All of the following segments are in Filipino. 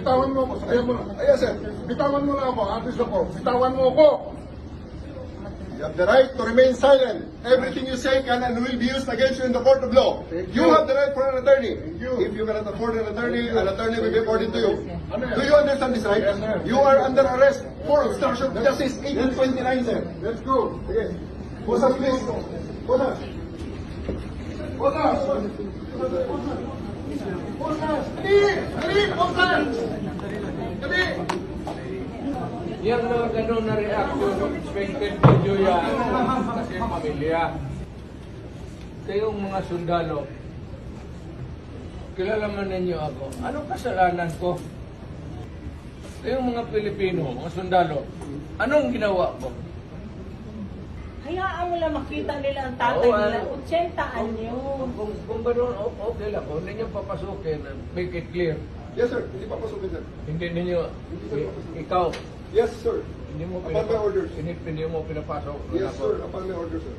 Bitawan mo ako. Ayaw mo na. Ayan, sir. Bitawan mo na ako. Artist ako. Bitawan mo ako. You have the right to remain silent. Everything you say can and will be used against you in the court of law. You have the right for an attorney. If you cannot afford an attorney will be accorded to you. Do you understand this right? You are under arrest for obstruction of justice 1829, sir. Let's go. Okay. Posas, please. Posas. Posas. Posas. Dali! Dali! Posas! Dali! Yung mga ganun na reaction, expected video yan kasi pamilya. Kayong mga sundalo, kilala man ninyo ako. Anong kasalanan ko? Kayong mga Pilipino, mga sundalo, anong ginawa ko? Hayaan mo lang makita nila ang tatay nila. 80 anyo. Kung gano'n, okay lang. Kung ninyo papasukin, make it clear. Yes, sir. Hindi papasukin, sir. Hindi ninyo, ikaw, Yes, sir. hindi mo Upon my orders. hindi mo pinapasok. Yes, sir. Upon my orders, sir.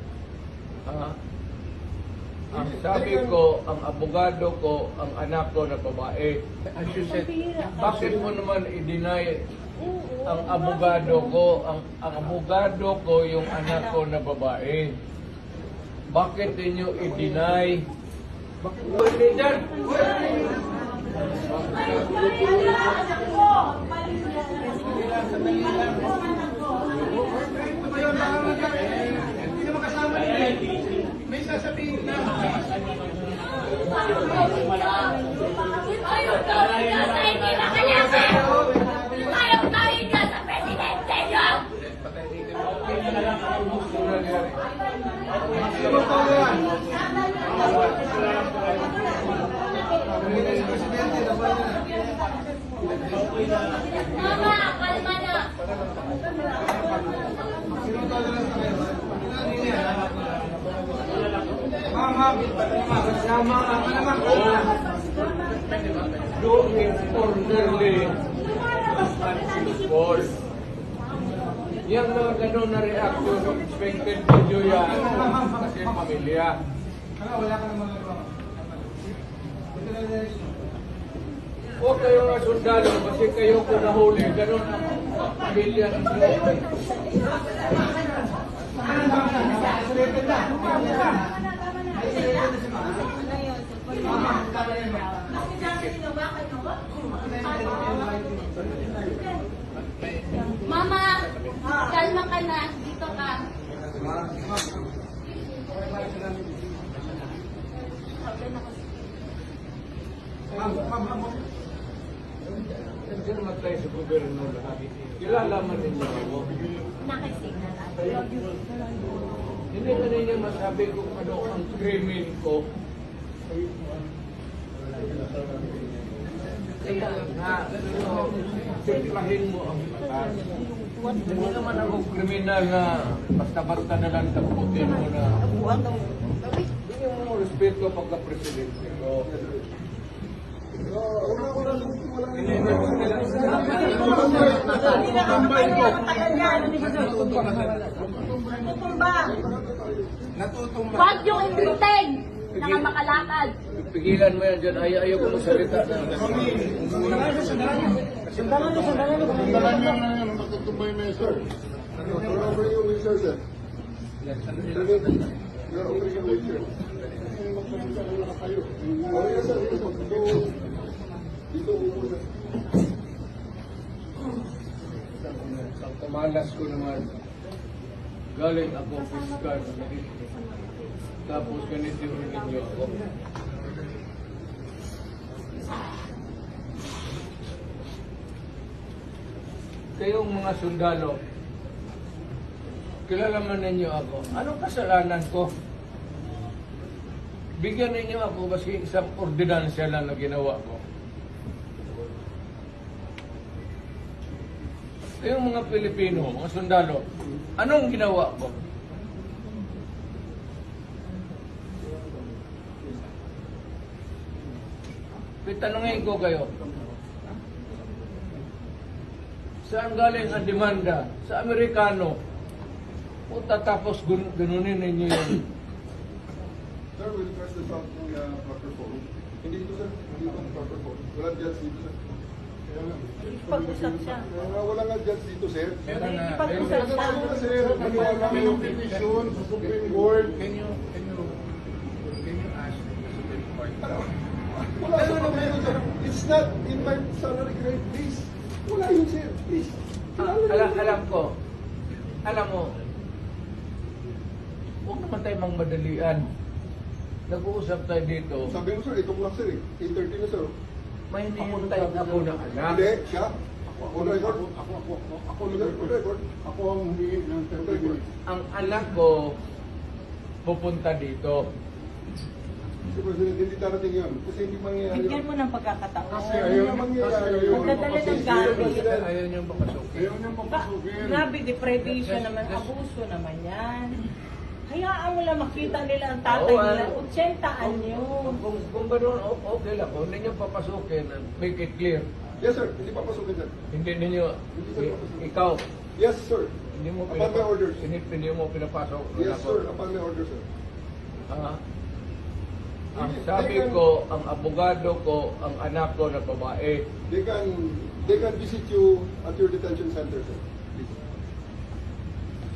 Ang sabi ko, ang abogado ko, ang anak ko na babae. As you said, bakit mo naman i-deny ang abogado ko, ang abogado ko yung anak ko na babae? Bakit ninyo i-deny? Bakit mo i-deny? May sasabihin na. Ayaw tawid ka sa hindi makalaban! Ayaw tawid ka sa presidente nyo! Mama, kalma na! Doing orderly and peaceful. Yung mga ganun na reaction, expected video yan kasi pamilya. O kayo nga sundalo, kasi kayo ko nahuli, ganun ang pamilya ninyo. Mama, kalma ka na. Dito ka. Nandiyan naman tayo sa gobyerno lahat. Kilala man ninyo ako. Nakisignal. Hindi na ninyo masabi kung ano ang krimen ko. Kaya nga, simplahin mo ang batas. Hindi naman ako kriminal na basta-basta na lang taputin mo na. Bigyan mo respeto pagka-presidente ko. Huwag yung imbitin na makalakad. Pigilan mo yan dyan. Ayaw ko magsalita na. Sandalan niyo na yan. Matutumbay na yun, sir. You're over your lecture, sir. You're over your lecture. Magsalita na kayo. Oh, yes, sir. Dito upo, sir. Ang kamalas ko naman. Galing ako fiskal. Tapos ganito rin ninyo ako. Kayong mga sundalo, kilala man ninyo ako. Anong kasalanan ko? Bigyan ninyo ako kasi isang ordinansya lang na ginawa ko. Kayong mga Pilipino, mga sundalo, anong ginawa ko? Tanungin ko kayo. Saan galing ang demanda? Sa Amerikano. O tatapos ganunin ninyo yun. Sir, we'll press this out ng proper phone. Hindi ito, sir. Hindi ito ang proper phone. Wala dyan dito, sir. Kaya nga. Makipag-usap siya. Wala nga judge dito, sir. Meron na. Makipag-usap siya. Sir, maniwala ko yung petition sa Supreme Court. Can you ask the Supreme Court? Wala yun, sir. It's not in my salary grade, please. Wala yun, sir. Please. Alam mo, huwag naman tayo mang madalian. Nag-uusap tayo dito, Sabi mo, sir, ito lang, sir. 8:30 na, sir. may hinihintay ako ng anak. Hindi, siya. On record. Ako on record. Ako ang humingi ng record. Ang anak ko pupunta dito. Mr. President, hindi darating yun. Kasi hindi mangyayari Bigyan yun. mo ng pagkakataon. Kasi ayaw mangyayari yun. Magdadala ng Kasi, gamit. President, Ayaw niyong papasukin. ayaw niyang papasukin. Grabe, deprivation naman, abuso naman yan. Hayaan mo lang makita nila ang tatay Oo, nila. 80 Kung, anyo. kung gano'n, okay lang. Kung hindi niyo papasukin, make it clear. Yes, sir. Hindi papasukin, sir. Hindi ninyo, ikaw, Yes, sir. hindi mo Upon my orders. hindi mo pinapasok. Yes, sir. Upon my orders, sir. Ang sabi ko, ang abogado ko, ang anak ko na babae, They can visit you at your detention center, sir. Please.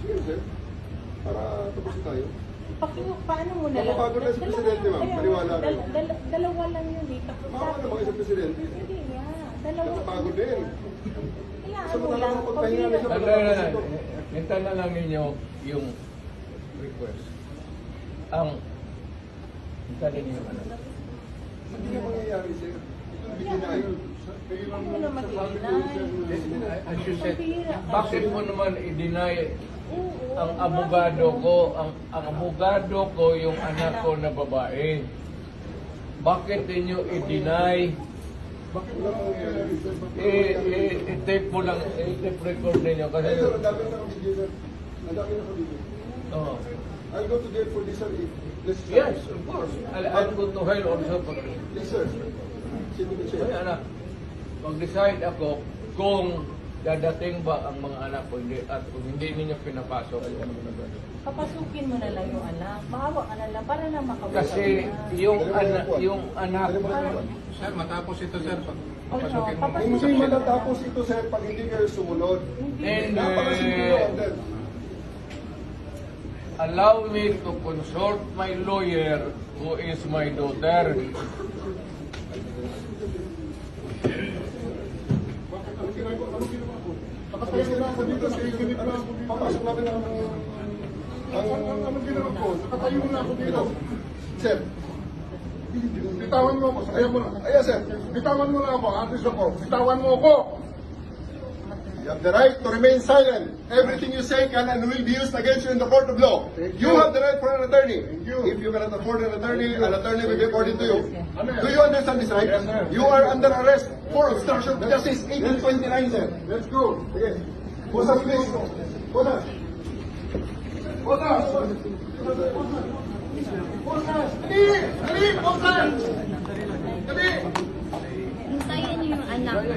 Sige, sir. Para tapusin tayo. Paano mo na lang? Mapapagod na si Presidente, ma'am. Kaya, Paniwala kayo. Dalawa lang yun eh. Maawa naman kayo sa Presidente. Hindi nga. Dalawa. Nakapagod din. Hayaan Sa mo mga lang. nakapagpahinga na siya. hintayin na lang ninyo yung request. Hintayin ninyo yung anak. Hindi na mangyayari, sir. Ito ang bigyan na yun. Ano mo na mag-iinay? As you said, bakit mo naman i-deny Oo. ang abogado ko, ang abogado ko yung anak ko na babae? Bakit ninyo i-deny? Bakit wala mangyayari, sir? I-tape mo lang, i-tape record ninyo kasi... Ay, sir, ang dami na nakabigyan, sir. Ang dami na nakabigyan. Oh. I'll go to jail for this, sir. if necessary. Yes, of course. I'll go to hell also. Yes, sir. Sino the chair? Ay, anak, mag-decide ako kung dadating ba ang mga anak ko hindi, at kung hindi ninyo pinapasok. Papasukin mo na lang yung anak. Maawa ka na lang para na makabasa. Kasi yung anak, Sir, matapos ito, sir, papasukin mo. Hindi matatapos ito, sir, pag hindi kayo sumunod. and Napakasimple lang, sir. allow me to consult my lawyer who is my daughter. Anong ginawa ko? Nakatayo na ako dito sa unit na ako dito. Papasok namin ang... Anong ginawa ko? Nakatayo na ako dito. Sir, bitawan mo ako. Ayaw mo na. Ayan, sir. Bitawan mo na ako. Artist ako. Bitawan mo ako. You have the right to remain silent. Everything you say can and will be used against you in the court of law. You have the right for an attorney. If you cannot afford an attorney will be according to you. Do you understand this right? You are under arrest for obstruction of justice 1829, sir. Let's go. Okay. Bosas, please. Bosas. Bosas. Bosas. Ali! Ali! Bosas! Ali! Hintayin niyo yung anak ko.